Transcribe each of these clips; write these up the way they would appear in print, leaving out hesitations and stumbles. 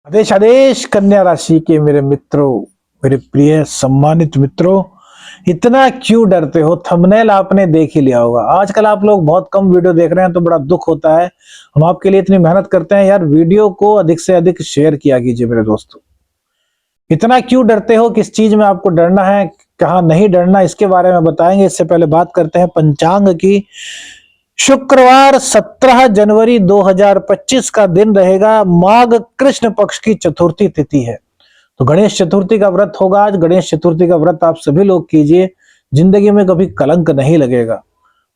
आदेश आदेश कन्या राशि के मेरे मित्रों, मेरे प्रिय सम्मानित मित्रों, इतना क्यों डरते हो? थंबनेल आपने देख ही लिया होगा। आजकल आप लोग बहुत कम वीडियो देख रहे हैं तो बड़ा दुख होता है। हम आपके लिए इतनी मेहनत करते हैं यार, वीडियो को अधिक से अधिक शेयर किया कीजिए मेरे दोस्तों। इतना क्यों डरते हो? किस चीज में आपको डरना है, कहाँ नहीं डरना, इसके बारे में बताएंगे। इससे पहले बात करते हैं पंचांग की। शुक्रवार 17 जनवरी 2025 का दिन रहेगा। माघ कृष्ण पक्ष की चतुर्थी तिथि है, तो गणेश चतुर्थी का व्रत होगा आज। गणेश चतुर्थी का व्रत आप सभी लोग कीजिए, जिंदगी में कभी कलंक नहीं लगेगा।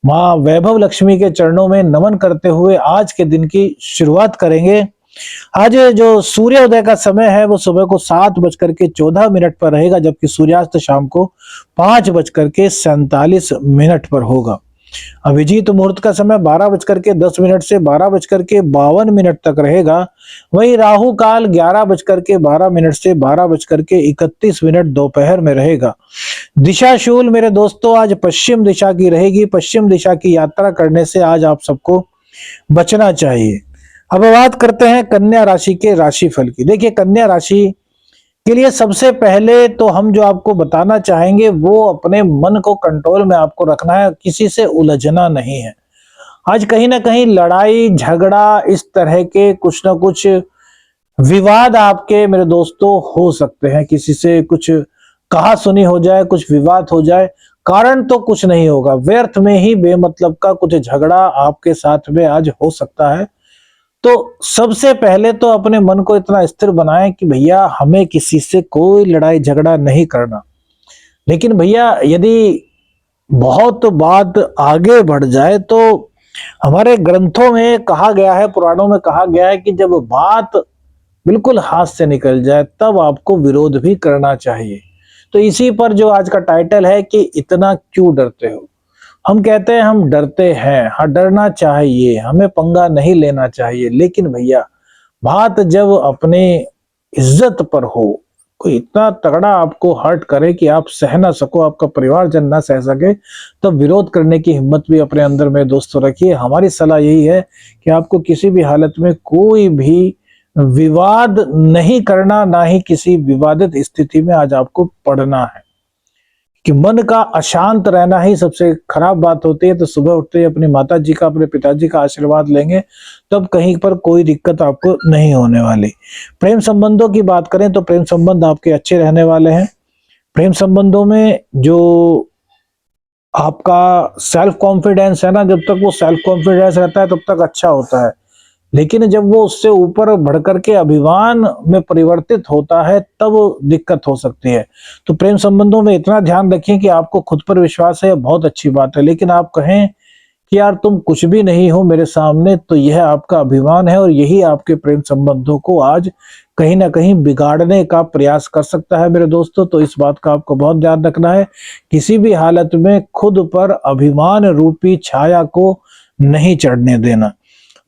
माँ वैभव लक्ष्मी के चरणों में नमन करते हुए आज के दिन की शुरुआत करेंगे। आज जो सूर्योदय का समय है वो सुबह को 7:14 पर रहेगा, जबकि सूर्यास्त शाम को 5:47 पर होगा। अभिजीत मुहूर्त का समय 12:10 से 12:52 तक रहेगा। वहीं राहु काल 11:12 से 12:31 दोपहर में रहेगा। दिशा शूल मेरे दोस्तों आज पश्चिम दिशा की रहेगी। पश्चिम दिशा की यात्रा करने से आज आप सबको बचना चाहिए। अब बात करते हैं कन्या राशि के राशिफल की। देखिए, कन्या राशि के लिए सबसे पहले तो हम जो आपको बताना चाहेंगे वो अपने मन को कंट्रोल में आपको रखना है, किसी से उलझना नहीं है। आज कहीं ना कहीं लड़ाई झगड़ा, इस तरह के कुछ ना कुछ विवाद आपके मेरे दोस्तों हो सकते हैं। किसी से कुछ कहा सुनी हो जाए, कुछ विवाद हो जाए, कारण तो कुछ नहीं होगा, व्यर्थ में ही बेमतलब का कुछ झगड़ा आपके साथ में आज हो सकता है। तो सबसे पहले तो अपने मन को इतना स्थिर बनाएं कि भैया हमें किसी से कोई लड़ाई झगड़ा नहीं करना। लेकिन भैया यदि बहुत बात आगे बढ़ जाए तो हमारे ग्रंथों में कहा गया है, पुराणों में कहा गया है कि जब बात बिल्कुल हाथ से निकल जाए तब आपको विरोध भी करना चाहिए। तो इसी पर जो आज का टाइटल है कि इतना क्यों डरते हो। हम कहते हैं हम डरते हैं, हाँ डरना चाहिए, हमें पंगा नहीं लेना चाहिए। लेकिन भैया बात जब अपने इज्जत पर हो, कोई इतना तगड़ा आपको हर्ट करे कि आप सह ना सको, आपका परिवारजन ना सह सके, तो विरोध करने की हिम्मत भी अपने अंदर में दोस्तों रखिए। हमारी सलाह यही है कि आपको किसी भी हालत में कोई भी विवाद नहीं करना, ना ही किसी विवादित स्थिति में आज आपको पड़ना है। कि मन का अशांत रहना ही सबसे खराब बात होती है। तो सुबह उठते ही अपनी माता जी का, अपने पिताजी का आशीर्वाद लेंगे, तब कहीं पर कोई दिक्कत आपको नहीं होने वाली। प्रेम संबंधों की बात करें तो प्रेम संबंध आपके अच्छे रहने वाले हैं। प्रेम संबंधों में जो आपका सेल्फ कॉन्फिडेंस है ना, जब तक वो सेल्फ कॉन्फिडेंस रहता है तब तक अच्छा होता है। लेकिन जब वो उससे ऊपर बढ़कर के अभिमान में परिवर्तित होता है तब दिक्कत हो सकती है। तो प्रेम संबंधों में इतना ध्यान रखें कि आपको खुद पर विश्वास है, बहुत अच्छी बात है। लेकिन आप कहें कि यार तुम कुछ भी नहीं हो मेरे सामने, तो यह आपका अभिमान है और यही आपके प्रेम संबंधों को आज कहीं ना कहीं बिगाड़ने का प्रयास कर सकता है मेरे दोस्तों। तो इस बात का आपको बहुत ध्यान रखना है, किसी भी हालत में खुद पर अभिमान रूपी छाया को नहीं चढ़ने देना।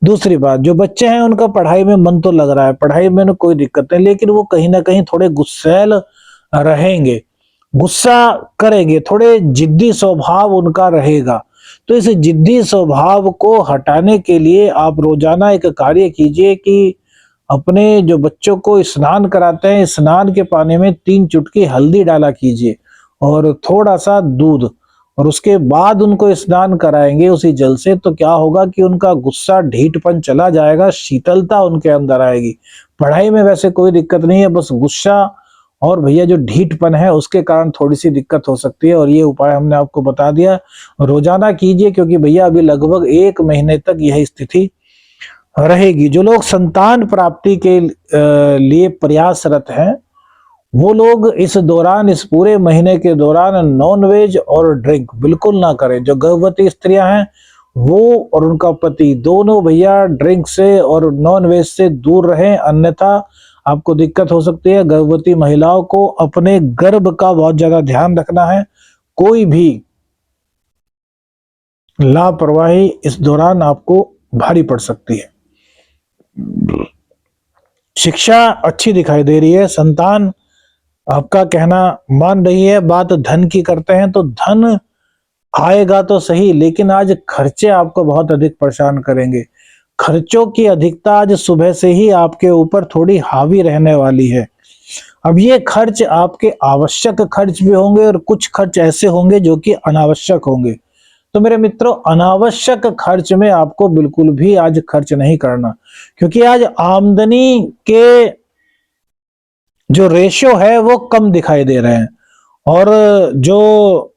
दूसरी बात, जो बच्चे हैं उनका पढ़ाई में मन तो लग रहा है, पढ़ाई में कोई दिक्कत नहीं, लेकिन वो कहीं ना कहीं थोड़े गुस्सैल रहेंगे, गुस्सा करेंगे, थोड़े जिद्दी स्वभाव उनका रहेगा। तो इस जिद्दी स्वभाव को हटाने के लिए आप रोजाना एक कार्य कीजिए कि अपने जो बच्चों को स्नान कराते हैं, स्नान के पानी में 3 चुटकी हल्दी डाला कीजिए और थोड़ा सा दूध, और उसके बाद उनको स्नान कराएंगे उसी जल से। तो क्या होगा कि उनका गुस्सा ढीठपन चला जाएगा, शीतलता उनके अंदर आएगी। पढ़ाई में वैसे कोई दिक्कत नहीं है, बस गुस्सा और भैया जो ढीठपन है उसके कारण थोड़ी सी दिक्कत हो सकती है। और ये उपाय हमने आपको बता दिया, रोजाना कीजिए, क्योंकि भैया अभी लगभग 1 महीने तक यह स्थिति रहेगी। जो लोग संतान प्राप्ति के लिए प्रयासरत हैं वो लोग इस दौरान, इस पूरे महीने के दौरान नॉनवेज और ड्रिंक बिल्कुल ना करें। जो गर्भवती स्त्रियां हैं वो और उनका पति दोनों भैया ड्रिंक से और नॉनवेज से दूर रहें, अन्यथा आपको दिक्कत हो सकती है। गर्भवती महिलाओं को अपने गर्भ का बहुत ज्यादा ध्यान रखना है। कोई भी लापरवाही इस दौरान आपको भारी पड़ सकती है। शिक्षा अच्छी दिखाई दे रही है, संतान आपका कहना मान रही है। बात धन की करते हैं तो धन आएगा तो सही, लेकिन आज खर्चे आपको बहुत अधिक परेशान करेंगे। खर्चों की अधिकता आज सुबह से ही आपके ऊपर थोड़ी हावी रहने वाली है। अब ये खर्च आपके आवश्यक खर्च भी होंगे और कुछ खर्च ऐसे होंगे जो कि अनावश्यक होंगे। तो मेरे मित्रों, अनावश्यक खर्च में आपको बिल्कुल भी आज खर्च नहीं करना, क्योंकि आज आमदनी के जो रेशियो है वो कम दिखाई दे रहे हैं और जो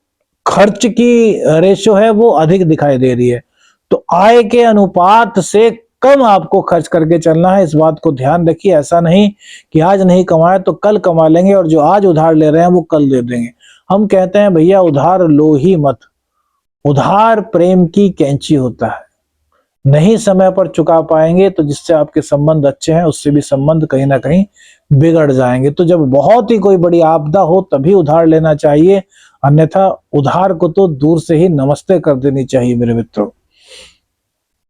खर्च की रेशियो है वो अधिक दिखाई दे रही है। तो आय के अनुपात से कम आपको खर्च करके चलना है, इस बात को ध्यान रखिए। ऐसा नहीं कि आज नहीं कमाए तो कल कमा लेंगे और जो आज उधार ले रहे हैं वो कल दे देंगे। हम कहते हैं भैया उधार लो ही मत, उधार प्रेम की कैंची होता है। नहीं समय पर चुका पाएंगे तो जिससे आपके संबंध अच्छे हैं उससे भी संबंध कहीं ना कहीं बिगड़ जाएंगे। तो जब बहुत ही कोई बड़ी आपदा हो तभी उधार लेना चाहिए, अन्यथा उधार को तो दूर से ही नमस्ते कर देनी चाहिए मेरे मित्रों।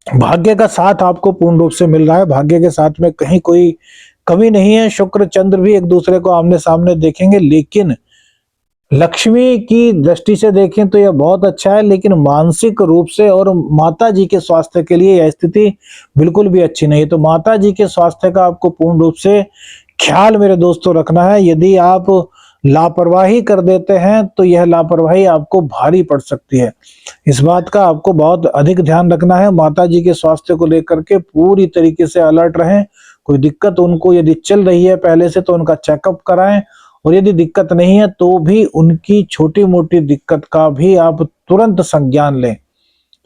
भाग्य का साथ आपको पूर्ण रूप से मिल रहा है, भाग्य के साथ में कहीं कोई कमी नहीं है। शुक्र चंद्र भी एक दूसरे को आमने सामने देखेंगे, लेकिन लक्ष्मी की दृष्टि से देखें तो यह बहुत अच्छा है, लेकिन मानसिक रूप से और माता जी के स्वास्थ्य के लिए यह स्थिति बिल्कुल भी अच्छी नहीं है। तो माता जी के स्वास्थ्य का आपको पूर्ण रूप से ख्याल मेरे दोस्तों रखना है। यदि आप लापरवाही कर देते हैं तो यह लापरवाही आपको भारी पड़ सकती है। इस बात का आपको बहुत अधिक ध्यान रखना है। माता जी के स्वास्थ्य को लेकर के पूरी तरीके से अलर्ट रहें। कोई दिक्कत उनको यदि चल रही है पहले से तो उनका चेकअप कराएं, और यदि दिक्कत नहीं है तो भी उनकी छोटी मोटी दिक्कत का भी आप तुरंत संज्ञान लें,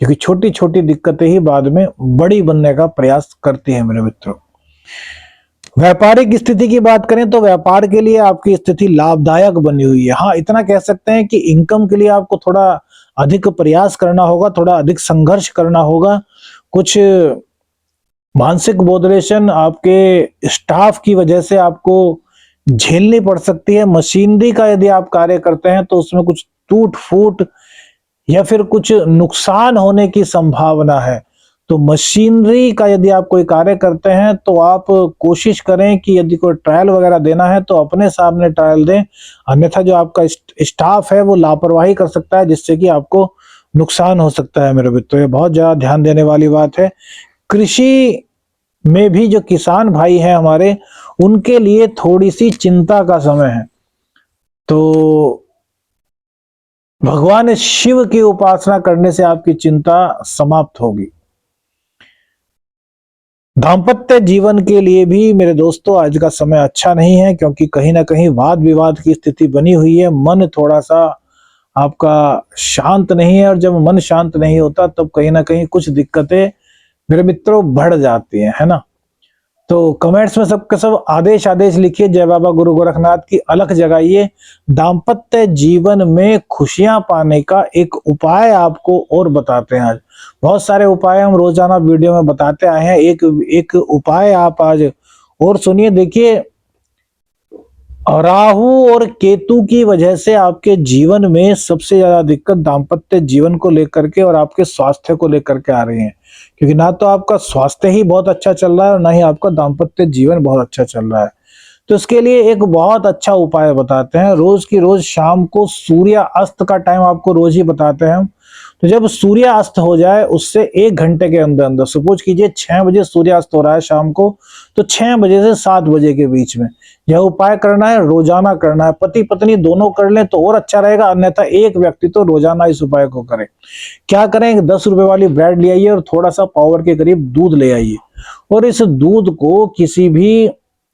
क्योंकि छोटी छोटी दिक्कतें ही बाद में बड़ी बनने का प्रयास करती हैं मेरे मित्रों। व्यापारिक स्थिति की बात करें तो व्यापार के लिए आपकी स्थिति लाभदायक बनी हुई है। हाँ, इतना कह सकते हैं कि इनकम के लिए आपको थोड़ा अधिक प्रयास करना होगा, थोड़ा अधिक संघर्ष करना होगा। कुछ मानसिक बोधरेशन आपके स्टाफ की वजह से आपको झेलनी पड़ सकती है। मशीनरी का यदि आप कार्य करते हैं तो उसमें कुछ टूट फूट या फिर कुछ नुकसान होने की संभावना है। तो मशीनरी का यदि आप कोई कार्य करते हैं तो आप कोशिश करें कि यदि कोई ट्रायल वगैरह देना है तो अपने सामने ट्रायल दें, अन्यथा जो आपका स्टाफ है वो लापरवाही कर सकता है जिससे कि आपको नुकसान हो सकता है मेरे मित्रों। ये बहुत ज्यादा ध्यान देने वाली बात है। कृषि में भी जो किसान भाई हैं हमारे, उनके लिए थोड़ी सी चिंता का समय है। तो भगवान शिव की उपासना करने से आपकी चिंता समाप्त होगी। दांपत्य जीवन के लिए भी मेरे दोस्तों आज का समय अच्छा नहीं है, क्योंकि कहीं ना कहीं वाद विवाद की स्थिति बनी हुई है। मन थोड़ा सा आपका शांत नहीं है, और जब मन शांत नहीं होता तब कहीं ना कहीं कुछ दिक्कतें मेरे मित्रों बढ़ जाती हैं, है ना। तो कमेंट्स में सबके सब आदेश आदेश लिखिए, जय बाबा गुरु गोरखनाथ की अलख जगाइए। दांपत्य जीवन में खुशियां पाने का एक उपाय आपको और बताते हैं आज। बहुत सारे उपाय हम रोजाना वीडियो में बताते आए हैं, एक एक उपाय आप आज और सुनिए। देखिए, राहु और केतु की वजह से आपके जीवन में सबसे ज्यादा दिक्कत दांपत्य जीवन को लेकर के और आपके स्वास्थ्य को लेकर के आ रही है, क्योंकि ना तो आपका स्वास्थ्य ही बहुत अच्छा चल रहा है और ना ही आपका दांपत्य जीवन बहुत अच्छा चल रहा है। तो इसके लिए एक बहुत अच्छा उपाय बताते हैं। रोज की रोज शाम को सूर्य अस्त का टाइम आपको रोज ही बताते हैं हम। तो जब सूर्य अस्त हो जाए उससे 1 घंटे के अंदर अंदर, सपोज कीजिए 6 बजे सूर्य अस्त हो रहा है शाम को, तो 6 बजे से 7 बजे के बीच में यह उपाय करना है, रोजाना करना है। पति पत्नी दोनों कर लें तो और अच्छा रहेगा, अन्यथा एक व्यक्ति तो रोजाना इस उपाय को करे। क्या करें, 10 रुपए वाली ब्रेड ले आइए और थोड़ा सा पावर के करीब दूध ले आइए, और इस दूध को किसी भी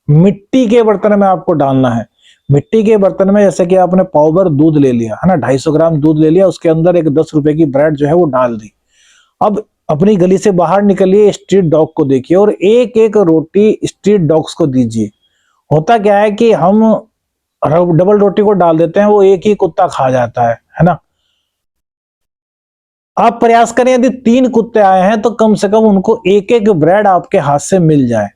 मिट्टी के बर्तन में आपको डालना है। मिट्टी के बर्तन में जैसे कि आपने पावर दूध ले लिया है ना, 250 ग्राम दूध ले लिया, उसके अंदर एक 10 रुपए की ब्रेड जो है वो डाल दी। अब अपनी गली से बाहर निकलिए, स्ट्रीट डॉग को देखिए और एक एक रोटी स्ट्रीट डॉग्स को दीजिए। होता क्या है कि हम डबल रोटी को डाल देते हैं, वो एक ही कुत्ता खा जाता है ना। आप प्रयास करें, यदि 3 कुत्ते आए हैं तो कम से कम उनको एक एक ब्रेड आपके हाथ से मिल जाए।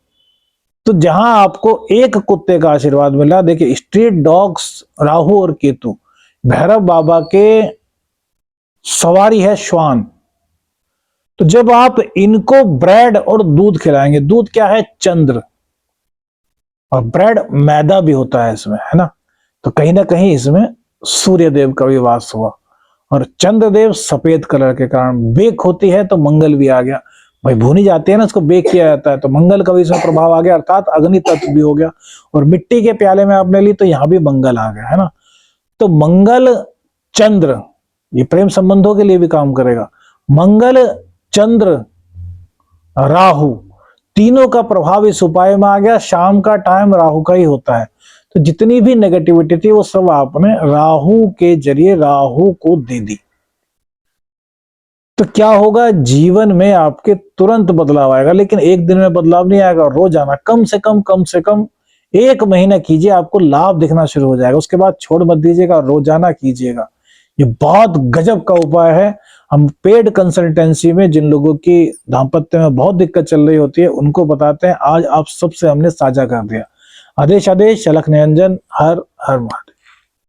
तो जहां आपको एक कुत्ते का आशीर्वाद मिला, देखिए स्ट्रीट डॉग्स राहु और केतु, भैरव बाबा के सवारी है श्वान। तो जब आप इनको ब्रेड और दूध खिलाएंगे, दूध क्या है, चंद्र, और ब्रेड मैदा भी होता है इसमें, है ना। तो कहीं ना कहीं इसमें सूर्य देव का भी वास हुआ, और चंद्रदेव सफेद कलर के कारण बेक होती है तो मंगल भी आ गया। भाई भूनी जाती है ना, उसको बेक किया जाता है, तो मंगल का भी इसमें प्रभाव आ गया, अर्थात अग्नि तत्व भी हो गया। और मिट्टी के प्याले में आपने ली तो यहाँ भी मंगल आ गया, है ना। तो मंगल चंद्र, ये प्रेम संबंधों के लिए भी काम करेगा। मंगल चंद्र राहु, तीनों का प्रभाव इस उपाय में आ गया। शाम का टाइम राहु का ही होता है, तो जितनी भी नेगेटिविटी थी वो सब आपने राहु के जरिए राहु को दे दी। तो क्या होगा, जीवन में आपके तुरंत बदलाव आएगा, लेकिन एक दिन में बदलाव नहीं आएगा। रोजाना कम से कम 1 महीना कीजिए, आपको लाभ दिखना शुरू हो जाएगा। उसके बाद छोड़ मत दीजिएगा, रोजाना कीजिएगा। ये बहुत गजब का उपाय है। हम पेड कंसल्टेंसी में जिन लोगों की दाम्पत्य में बहुत दिक्कत चल रही होती है उनको बताते हैं। आज आप सबसे हमने साझा कर दिया। आदेश आदेश, अलख निरंजन, हर हर महादेव।